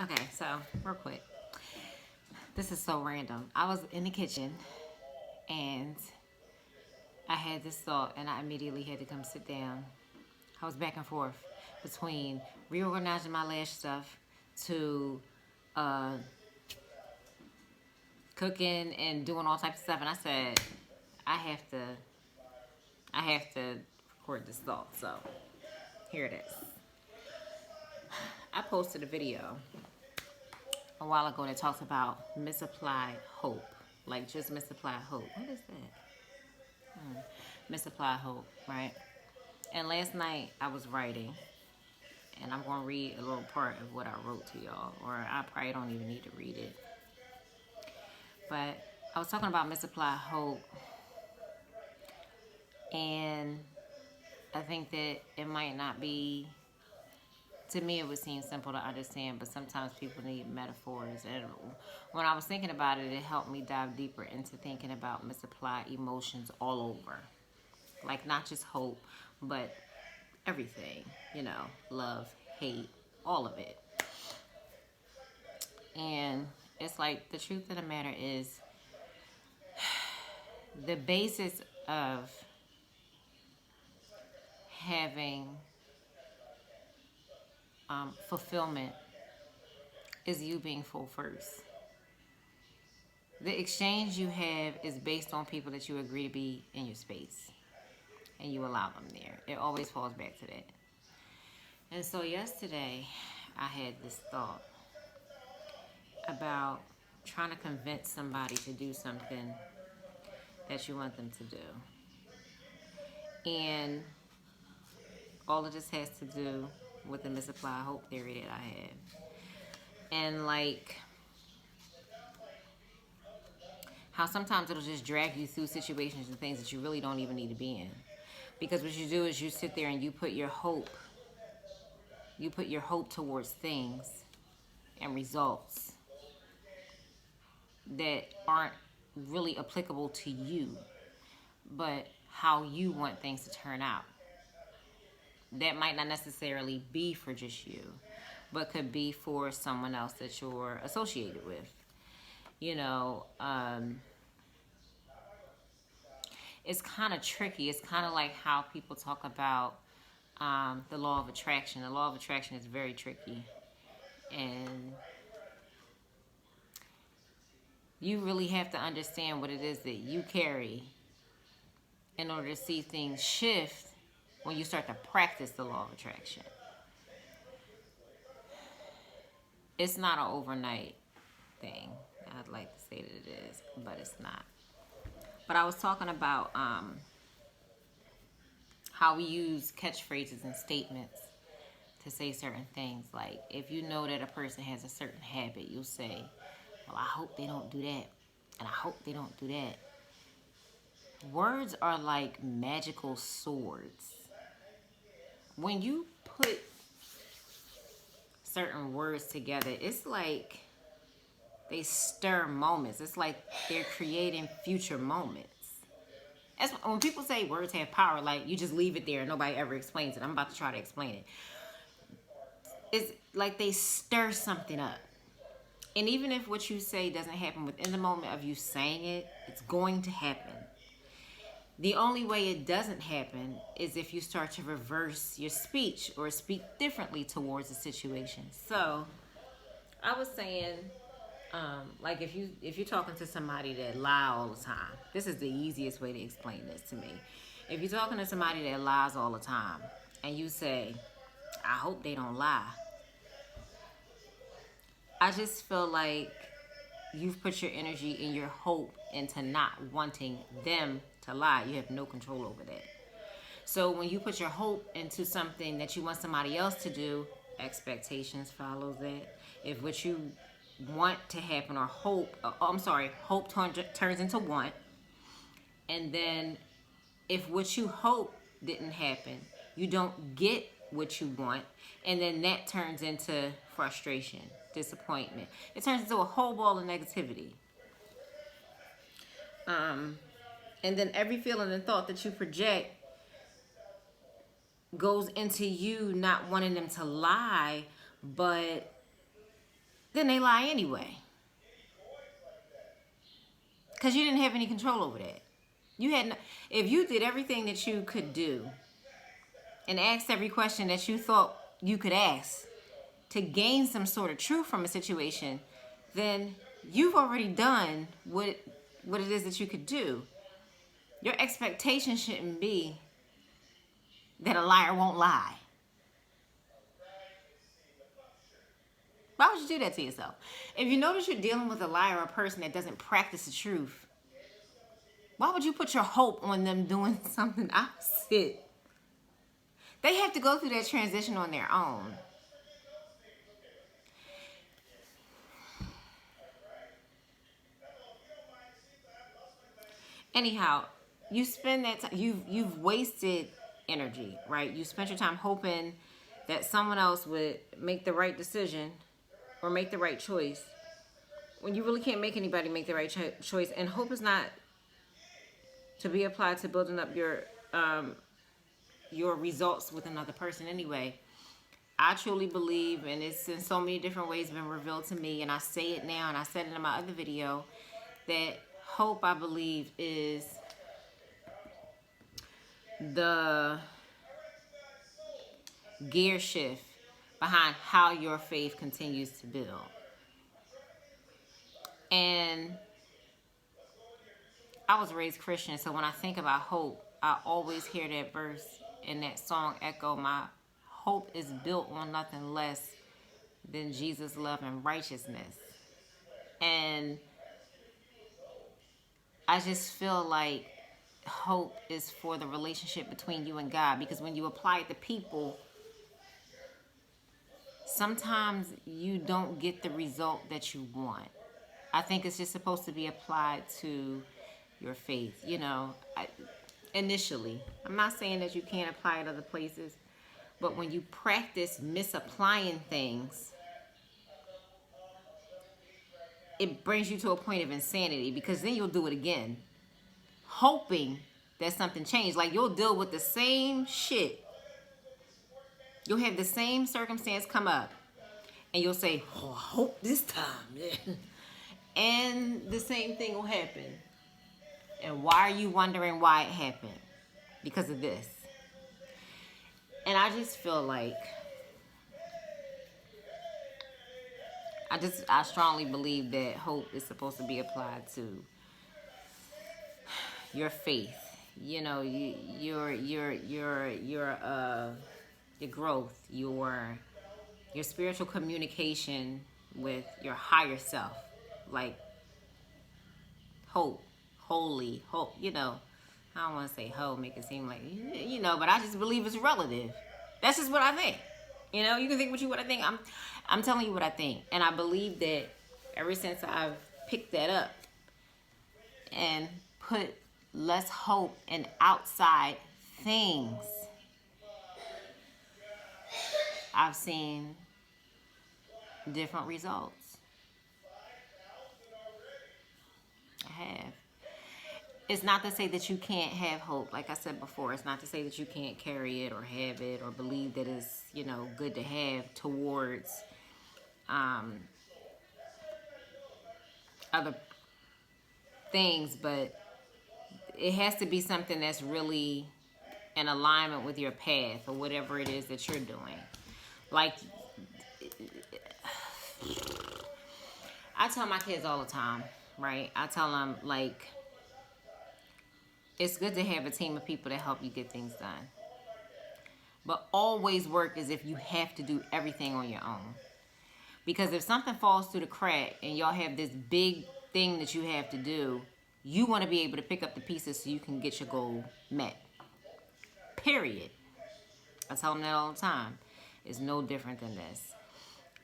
Okay, so real quick. This is so random. I was in the kitchen and I had this thought and I immediately had to come sit down. I was back and forth between reorganizing my lash stuff to uh, cooking and doing all types of stuff. And I said, I have to, I have to record this thought. So here it is. I posted a video a while ago that talks about misapplied hope. Like just misapplied hope. What is that? Misapplied hope, right? And last night I was writing, and I'm going to read a little part of what I wrote to y'all, or I probably don't even need to read it. But I was talking about misapplied hope, and I think that it might not be, to me it would seem simple to understand, but sometimes people need metaphors. And when I was thinking about it, it helped me dive deeper into thinking about misapplied emotions all over. Like not just hope, but everything, love, hate, all of it. And it's like the truth of the matter is the basis of having fulfillment is you being full first. The exchange you have is based on people that you agree to be in your space and you allow them there. It always falls back to that. And so yesterday I had this thought about trying to convince somebody to do something that you want them to do. And all of this has to do with the misapplied hope theory that I have. And like how sometimes it'll just drag you through situations and things that you really don't even need to be in. Because what you do is you sit there and you put your hope towards things and results that aren't really applicable to you, but how you want things to turn out. That might not necessarily be for just you, but could be for someone else that you're associated with. It's kind of tricky. It's kind of like how people talk about the law of attraction. The law of attraction is very tricky. And you really have to understand what it is that you carry in order to see things shift when you start to practice the law of attraction. It's not an overnight thing. I'd like to say that it is, but it's not. But I was talking about how we use catchphrases and statements to say certain things. Like if you know that a person has a certain habit, you'll say, well, I hope they don't do that. And I hope they don't do that. Words are like magical swords. When you put certain words together, it's like they stir moments. It's like they're creating future moments. That's when people say words have power, like you just leave it there and nobody ever explains it. I'm about to try to explain it. It's like they stir something up. And even if what you say doesn't happen within the moment of you saying it, it's going to happen. The only way it doesn't happen is if you start to reverse your speech or speak differently towards the situation. So I was saying, like if you're talking to somebody that lie all the time, this is the easiest way to explain this to me. If you're talking to somebody that lies all the time and you say, I hope they don't lie, I just feel like you've put your energy and your hope into not wanting them to lie. You have no control over that. So when you put your hope into something that you want somebody else to do, expectations follows that. If what you want to happen or hope turns into want, and then if what you hope didn't happen, you don't get what you want, and then that turns into frustration, disappointment. It turns into a whole ball of negativity. And then every feeling and thought that you project goes into you not wanting them to lie, but then they lie anyway. Because you didn't have any control over that. You had, if you did everything that you could do and asked every question that you thought you could ask to gain some sort of truth from a situation, then you've already done what it is that you could do. Your expectation shouldn't be that a liar won't lie. Why would you do that to yourself? If you notice you're dealing with a liar or a person that doesn't practice the truth, why would you put your hope on them doing something opposite? They have to go through that transition on their own. Anyhow, you spend that time, you've wasted energy, right? You spent your time hoping that someone else would make the right decision or make the right choice when you really can't make anybody make the right choice. And hope is not to be applied to building up your results with another person anyway. I truly believe, and it's in so many different ways been revealed to me, and I say it now, and I said it in my other video, that hope, I believe, is the gear shift behind how your faith continues to build. And I was raised Christian, so when I think about hope, I always hear that verse in that song echo. My hope is built on nothing less than Jesus' love and righteousness. And I just feel like hope is for the relationship between you and God, because when you apply it to people, sometimes you don't get the result that you want. I think it's just supposed to be applied to your faith, initially. I'm not saying that you can't apply it other places, but when you practice misapplying things, it brings you to a point of insanity, because then you'll do it again, hoping that something changed. Like, you'll deal with the same shit. You'll have the same circumstance come up, and you'll say, "Oh, I hope this time." And the same thing will happen. And why are you wondering why it happened? Because of this. And I just feel like, I strongly believe that hope is supposed to be applied to your faith, your growth, your spiritual communication with your higher self. Like, hope, holy, hope, I don't want to say hope, make it seem like, but I just believe it's relative. That's just what I think. You can think what I think. I'm telling you what I think. And I believe that ever since I've picked that up and put less hope in outside things, I've seen different results. I have. It's not to say that you can't have hope. Like I said before, it's not to say that you can't carry it or have it or believe that it's, good to have towards other things, but it has to be something that's really in alignment with your path or whatever it is that you're doing. Like, I tell my kids all the time, right? I tell them, like, it's good to have a team of people that help you get things done. But always work as if you have to do everything on your own. Because if something falls through the crack and y'all have this big thing that you have to do, you want to be able to pick up the pieces so you can get your goal met. Period. I tell them that all the time. It's no different than this.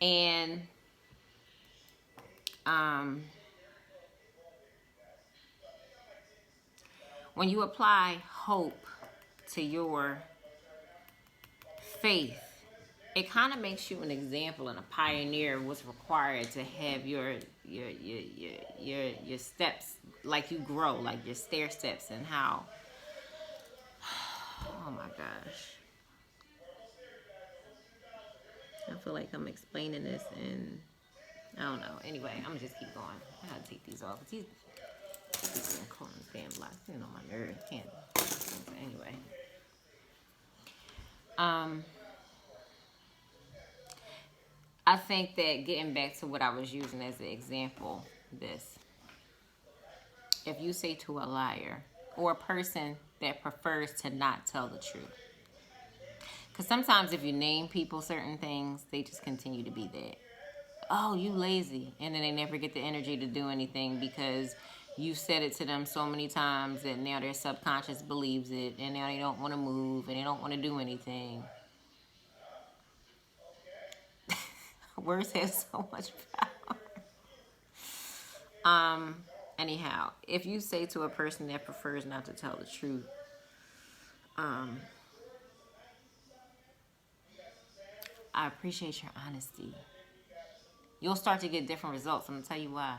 And when you apply hope to your faith, it kind of makes you an example and a pioneer of what's required to have your steps, like you grow, like your stair steps, and how, oh my gosh, I feel like I'm explaining this in I don't know. Anyway, I'm gonna just keep going. I gotta take these off. These calling damn blocks. You know my nerve. Can't. Anyway. I think that getting back to what I was using as an example, this. If you say to a liar or a person that prefers to not tell the truth. Because sometimes if you name people certain things, they just continue to be that. Oh, you lazy. And then they never get the energy to do anything because you said it to them so many times that now their subconscious believes it and now they don't want to move and they don't want to do anything. Words have so much power. Anyhow, if you say to a person that prefers not to tell the truth, I appreciate your honesty. You'll start to get different results. I'm going to tell you why.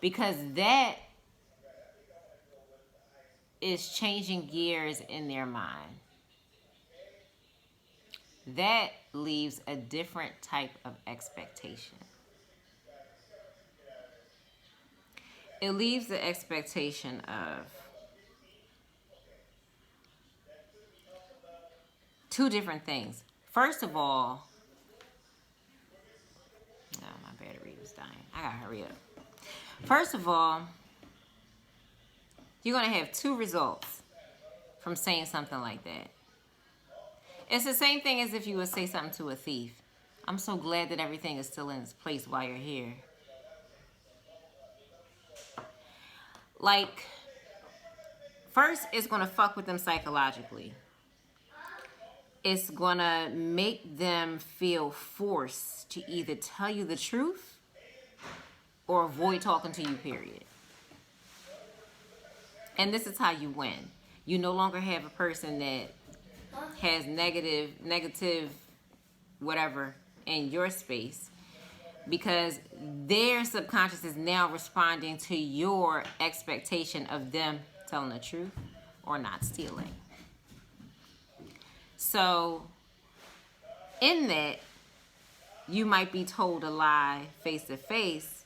Because that is changing gears in their mind. That leaves a different type of expectation. It leaves the expectation of two different things. First of all, oh, my battery was dying. I gotta hurry up. First of all, you're gonna have two results from saying something like that. It's the same thing as if you would say something to a thief. I'm so glad that everything is still in its place while you're here. Like, first, it's going to fuck with them psychologically. It's going to make them feel forced to either tell you the truth or avoid talking to you, period. And this is how you win. You no longer have a person that has negative, whatever, in your space. Because their subconscious is now responding to your expectation of them telling the truth or not stealing. So, in that, you might be told a lie face to face.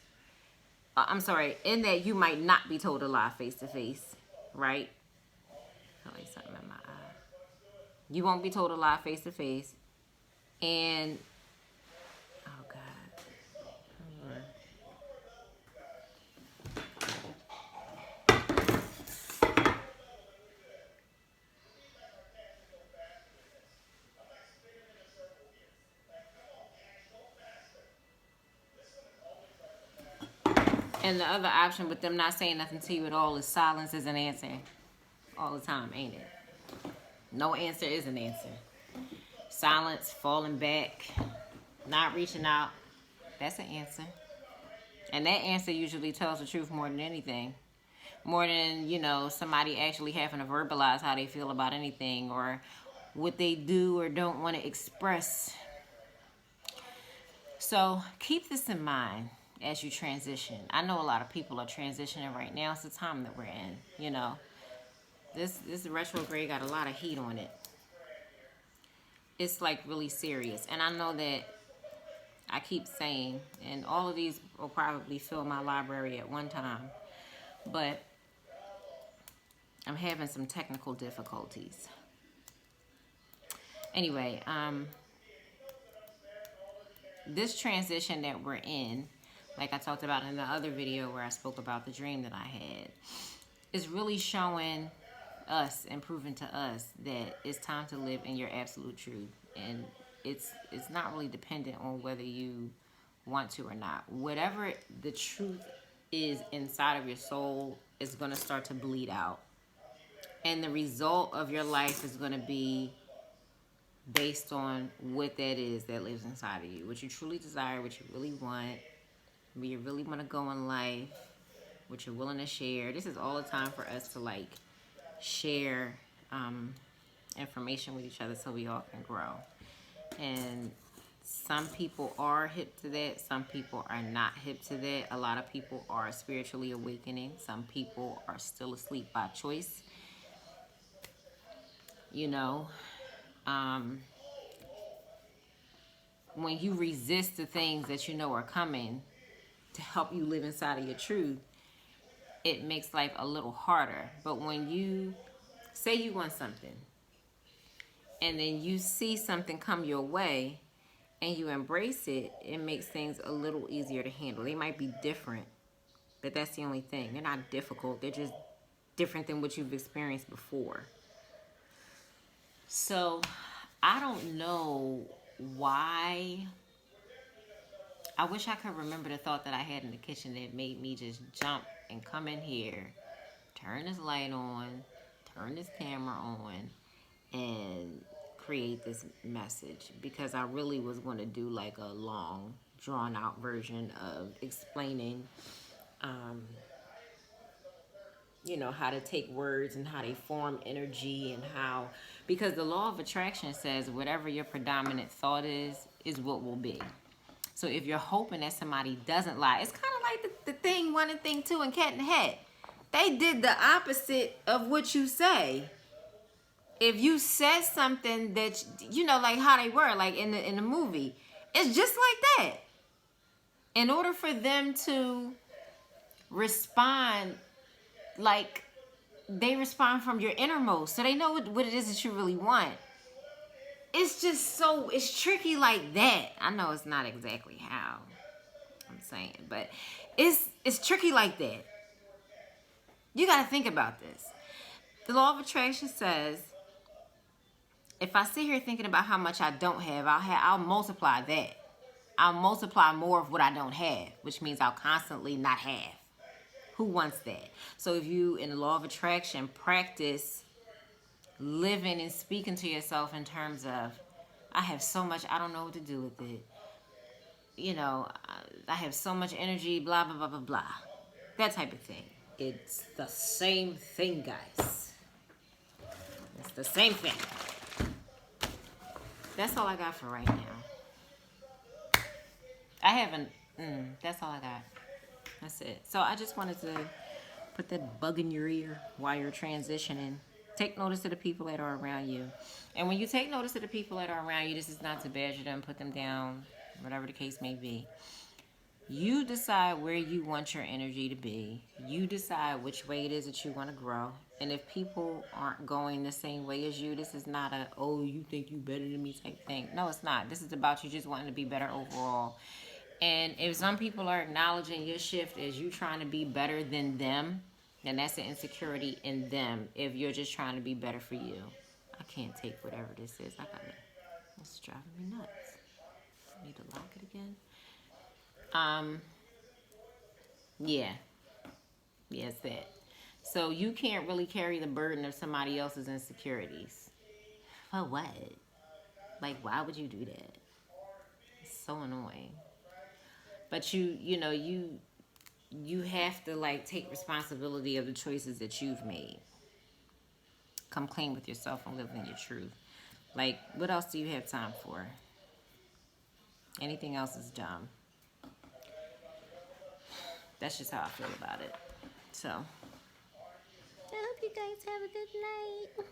In that you might not be told a lie face to face, right? Oh, there's something in my eye. You won't be told a lie face to face. And and the other option with them not saying nothing to you at all is silence is an answer all the time, ain't it? No answer is an answer. Silence, falling back, not reaching out, that's an answer. And that answer usually tells the truth more than anything. More than, somebody actually having to verbalize how they feel about anything or what they do or don't want to express. So keep this in mind as you transition. I know a lot of people are transitioning right now. It's the time that we're in, This retrograde got a lot of heat on it. It's like really serious. And I know that I keep saying, and all of these will probably fill my library at one time, but I'm having some technical difficulties. Anyway, this transition that we're in, like I talked about in the other video where I spoke about the dream that I had, is really showing us and proving to us that it's time to live in your absolute truth. And it's not really dependent on whether you want to or not. Whatever the truth is inside of your soul is going to start to bleed out. And the result of your life is going to be based on what that is that lives inside of you. What you truly desire, what you really want, where you really want to go in life, what you're willing to share. This is all the time for us to share information with each other so we all can grow. And some people are hip to that. Some people are not hip to that. A lot of people are spiritually awakening. Some people are still asleep by choice. When you resist the things that you know are coming, to help you live inside of your truth, it makes life a little harder. But when you say you want something and then you see something come your way and you embrace it, it makes things a little easier to handle. They might be different, but that's the only thing. They're not difficult. They're just different than what you've experienced before. So I don't know why. I wish I could remember the thought that I had in the kitchen that made me just jump and come in here, turn this light on, turn this camera on, and create this message, because I really was going to do like a long, drawn out version of explaining, how to take words and how they form energy, and how, because the law of attraction says whatever your predominant thought is what will be. So if you're hoping that somebody doesn't lie, it's kind of like the thing one and thing two and Cat in the Hat. They did the opposite of what you say. If you said something that, like how they were, like in the movie, it's just like that. In order for them to respond, like they respond from your innermost, so they know what it is that you really want. It's just it's tricky like that. I know it's not exactly how I'm saying, but it's tricky like that. You got to think about this. The law of attraction says, if I sit here thinking about how much I don't have, I'll multiply that. I'll multiply more of what I don't have, which means I'll constantly not have. Who wants that? So if you, in the law of attraction, practice living and speaking to yourself in terms of, I have so much, I don't know what to do with it. I have so much energy, blah, blah, blah, blah, blah. That type of thing. It's the same thing, guys. It's the same thing. That's all I got for right now. I haven't, that's all I got. That's it. So I just wanted to put that bug in your ear while you're transitioning. Take notice of the people that are around you. And when you take notice of the people that are around you, this is not to badger them, put them down, whatever the case may be. You decide where you want your energy to be. You decide which way it is that you want to grow. And if people aren't going the same way as you, this is not a, oh, you think you better than me type thing. No, it's not. This is about you just wanting to be better overall. And if some people are acknowledging your shift as you trying to be better than them, then that's an insecurity in them. If you're just trying to be better for you. I can't take whatever this is. It's driving me nuts. I need to lock it again. Yeah, it's that. So you can't really carry the burden of somebody else's insecurities. For what? Like, why would you do that? It's so annoying. But you have to like take responsibility of the choices that you've made. Come clean with yourself and live in your truth. Like, what else do you have time for? Anything else is dumb. That's just how I feel about it. So, I hope you guys have a good night.